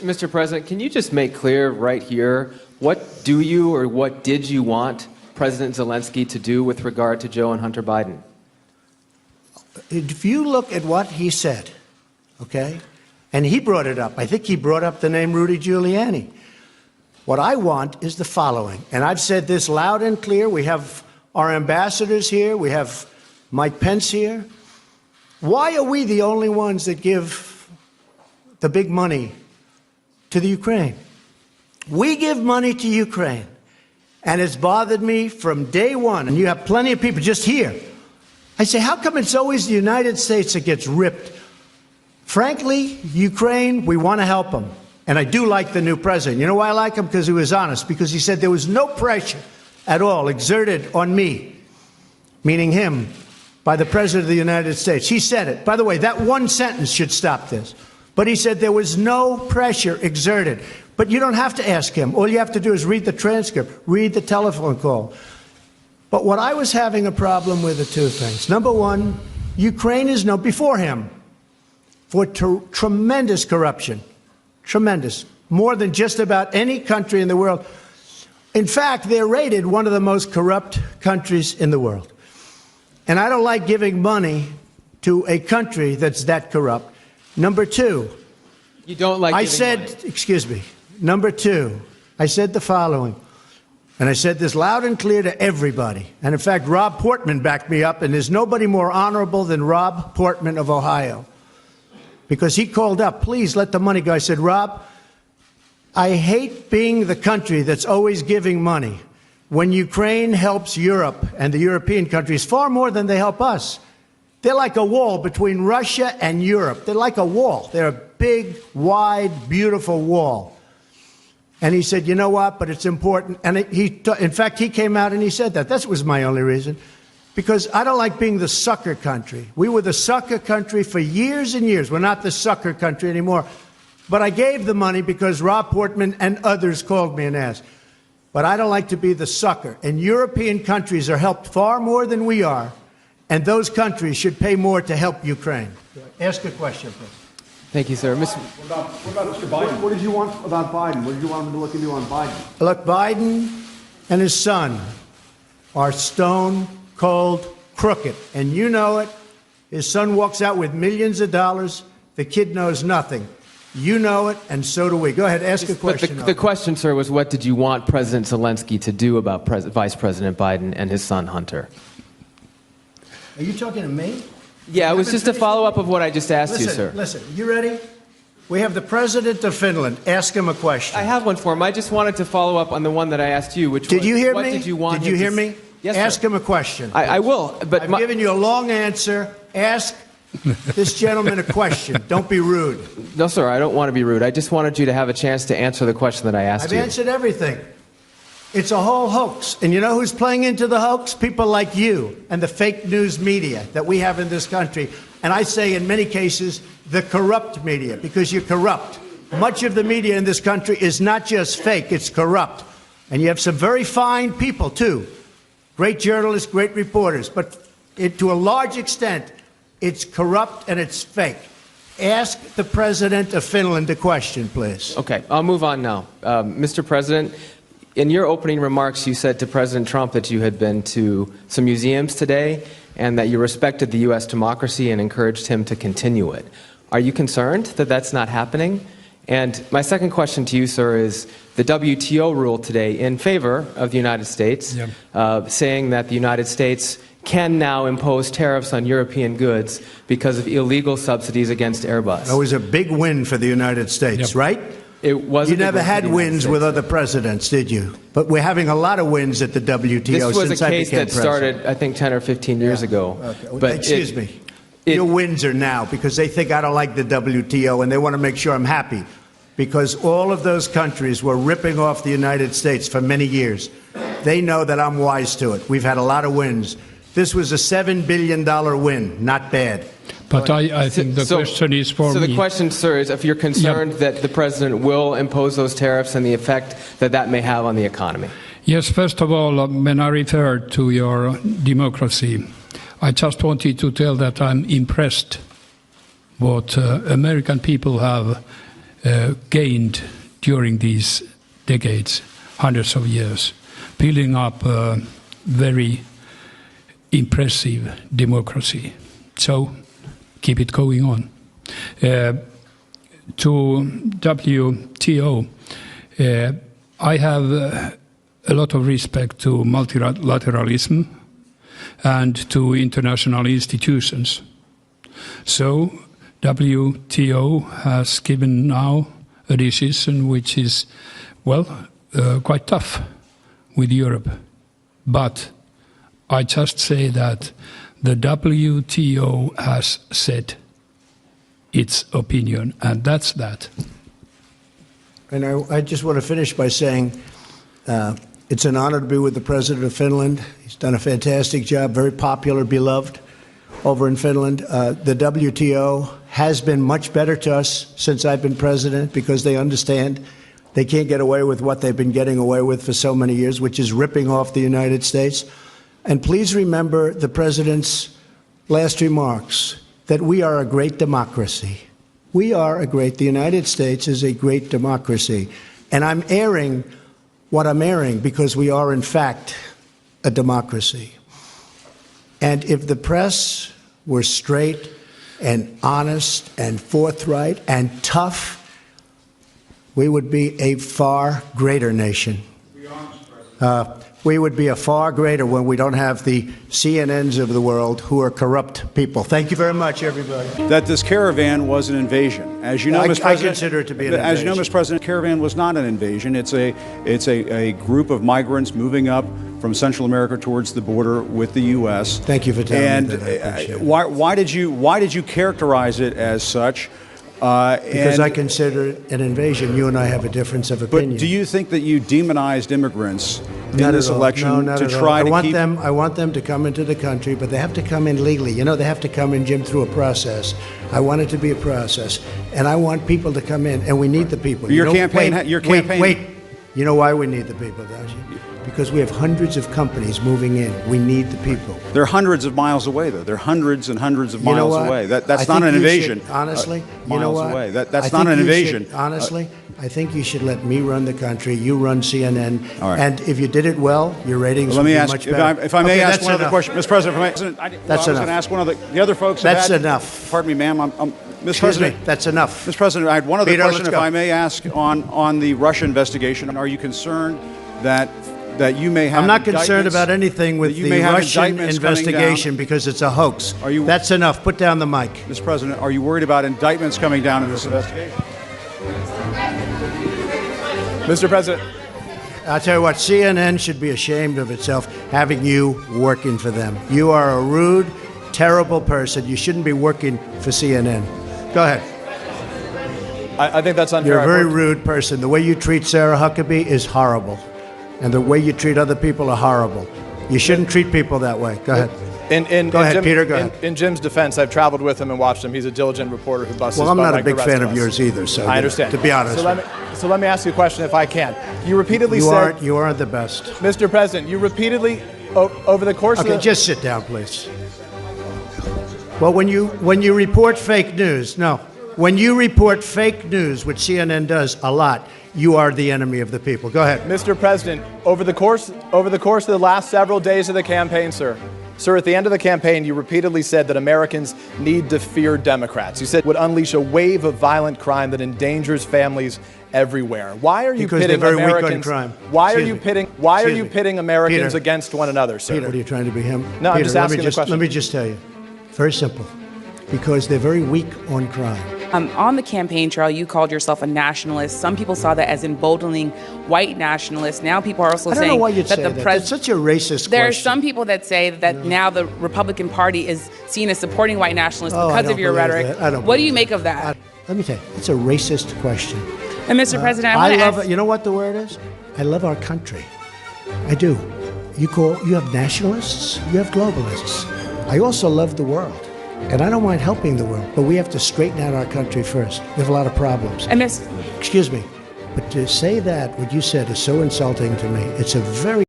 years. Mr. President, can you just make clear right here, what do you or what did you want President Zelensky to do with regard to Joe and Hunter Biden? If you look at what he said, okay, and he brought it up. I think he brought up the name Rudy Giuliani. What I want is the following, and I've said this loud and clear. We have our ambassadors here. We have Mike Pence here. Why are we the only ones that give the big money to the Ukraine? We give money to Ukraine, and it's bothered me from day one, and you have plenty of people just here. I say, how come it's always the United States that gets ripped? Frankly, Ukraine, we want to help them. And I do like the new president. You know why I like him? Because he was honest. Because he said there was no pressure at all exerted on me, meaning him, by the President of the United States. He said it. By the way, that one sentence should stop this. But he said there was no pressure exerted. But you don't have to ask him. All you have to do is read the transcript, read the telephone call. But what I was having a problem with are two things. Number one, Ukraine is known before him for tremendous corruption. Tremendous. More than just about any country in the world. In fact, they're rated one of the most corrupt countries in the world. And I don't like giving money to a country that's that corrupt. Number two, you don't like giving money. Excuse me. Number two, I said the following, and I said this loud and clear to everybody. And in fact, Rob Portman backed me up, and there's nobody more honorable than Rob Portman of Ohio. Because he called up, please let the money go. I said, Rob, I hate being the country that's always giving money when Ukraine helps Europe and the European countries far more than they help us. They're like a wall between Russia and Europe. They're like a wall. They're a big, wide, beautiful wall. And he said, you know what, but it's important. And in fact, he came out and he said that. That was my only reason. Because I don't like being the sucker country. We were the sucker country for years and years. We're not the sucker country anymore. But I gave the money because Rob Portman and others called me and asked. But I don't like to be the sucker. And European countries are helped far more than we are. And those countries should pay more to help Ukraine. Ask a question, please. Thank you, sir. What about Mr. Biden? What did you want about Biden? What did you want him to look into on Biden? Look, Biden and his son are stone cold crooked. And you know it. His son walks out with millions of dollars. The kid knows nothing. You know it, and so do we. Go ahead, ask a question. But the question, sir, was what did you want President Zelensky to do about Vice President Biden and his son Hunter? Are you talking to me? Yeah, it was just a follow-up of what I just asked you, sir. Listen, you ready? We have the President of Finland. Ask him a question. I have one for him. I just wanted to follow up on the one that I asked you, which was, did you hear what me? Did you want Did you hear me? Yes, ask sir. him a question. I will. But I've given you a long answer. Ask this gentleman a question. Don't be rude. No, sir, I don't want to be rude. I just wanted you to have a chance to answer the question that I asked you. I've answered everything. It's a whole hoax. And you know who's playing into the hoax? People like you and the fake news media that we have in this country. And I say in many cases, the corrupt media, because you're corrupt. Much of the media in this country is not just fake, it's corrupt. And you have some very fine people, too. Great journalists, great reporters. But to a large extent, it's corrupt and it's fake. Ask the President of Finland a question, please. Okay, I'll move on now. Mr. President, in your opening remarks, you said to President Trump that you had been to some museums today and that you respected the U.S. democracy and encouraged him to continue it. Are you concerned that that's not happening? And my second question to you, sir, is the WTO ruled today in favor of the United States, saying that the United States can now impose tariffs on European goods because of illegal subsidies against Airbus. That was a big win for the United States, right? It was. You never had wins with other presidents, did you? But we're having a lot of wins at the WTO since I became president. This was a case that started, I think, 10 or 15 years ago. Okay. But excuse me. Your wins are now because they think I don't like the WTO and they want to make sure I'm happy. Because all of those countries were ripping off the United States for many years. They know that I'm wise to it. We've had a lot of wins. This was a $7 billion win. Not bad. But I think the question is for me. So the question, sir, is if you're concerned that the president will impose those tariffs and the effect that that may have on the economy. Yes, first of all, when I referred to your democracy, I just wanted to tell that I'm impressed what American people have gained during these decades, hundreds of years, building up a very impressive democracy. So keep it going on. To WTO, I have a lot of respect to multilateralism and to international institutions. So WTO has given now a decision which is, well, quite tough with Europe. But I just say that the WTO has said its opinion, and that's that. And I just want to finish by saying it's an honor to be with the President of Finland. He's done a fantastic job, very popular, beloved over in Finland. The WTO has been much better to us since I've been president because they understand they can't get away with what they've been getting away with for so many years, which is ripping off the United States. And please remember the President's last remarks, that we are a great democracy. We are the United States is a great democracy. And I'm airing what I'm airing because we are, in fact, a democracy. And if the press were straight and honest and forthright and tough, we would be a far greater nation. We would be a far greater when we don't have the CNNs of the world who are corrupt people. Thank you very much, everybody. That this caravan was an invasion. As you know, Mr. President, I consider it to be an invasion. As you know, Mr. President, caravan was not an invasion. It's a group of migrants moving up from Central America towards the border with the U.S. Thank you for telling me that. I appreciate it. Why did you characterize it as such? Because I consider it an invasion. You and I have a difference of opinion. But do you think that you demonized immigrants in Not this at all. election No, not to at all. try to keep? I want them to come into the country, but they have to come in legally. You know, they have to come in, Jim, through a process. I want it to be a process, and I want people to come in, and we need the people. Your campaign. Wait. You know why we need the people, don't you? Because we have hundreds of companies moving in. We need the people. They're hundreds of miles away, though. They're hundreds and hundreds of miles away. That's not an invasion. Honestly, you know what? Away. That's not an invasion. Honestly, I think you should let me run the country. You run CNN. All right. And if you did it well, your ratings would be much better. If I may ask one other question, Mr. President. I was going to ask one of the other folks. That's enough. Pardon me, ma'am. Mr. President, that's enough. Mr. President, I had one other Peter, question, if I may ask, on the Russia investigation. Are you concerned that you may have? I'm not concerned about anything with the Russian investigation because it's a hoax. That's enough. Put down the mic. Mr. President, are you worried about indictments coming down in this investigation? Mr. President. I'll tell you what, CNN should be ashamed of itself having you working for them. You are a rude, terrible person. You shouldn't be working for CNN. Go ahead. I think that's unfair. You're a very rude person. The way you treat Sarah Huckabee is horrible. And the way you treat other people are horrible. You shouldn't treat people that way. Go ahead. Go ahead, Peter. Go ahead. In Jim's defense, I've traveled with him and watched him. He's a diligent reporter who busts. Well, I'm not a big fan of yours either. So I understand. To be honest. So let me ask you a question, if I can. You repeatedly said you aren't the best, Mr. President. You repeatedly over the course. Okay, just sit down, please. Well, when you report fake news, when you report fake news, which CNN does a lot, you are the enemy of the people. Go ahead. Mr. President, over the course of the last several days of the campaign, sir, at the end of the campaign, you repeatedly said that Americans need to fear Democrats. You said it would unleash a wave of violent crime that endangers families everywhere. Why are you pitting Americans? Why are you pitting Americans against one another, sir? Peter, what are you trying to be him? No, I'm just asking the question. Let me just tell you. Very simple. Because they're very weak on crime. On the campaign trail, you called yourself a nationalist. Some people saw that as emboldening white nationalists. Now people are also saying I don't know why you'd that say the that. president. That's such a racist There question. are some people that say that now the Republican Party is seen as supporting white nationalists because of your rhetoric. What do you make of that? Let me tell you, it's a racist question. And Mr. President, I want to ask. You know what the word is? I love our country. I do. You have nationalists, you have globalists. I also love the world. And I don't mind helping the world, but we have to straighten out our country first. We have a lot of problems. And excuse me, but to say that, what you said is so insulting to me. It's a very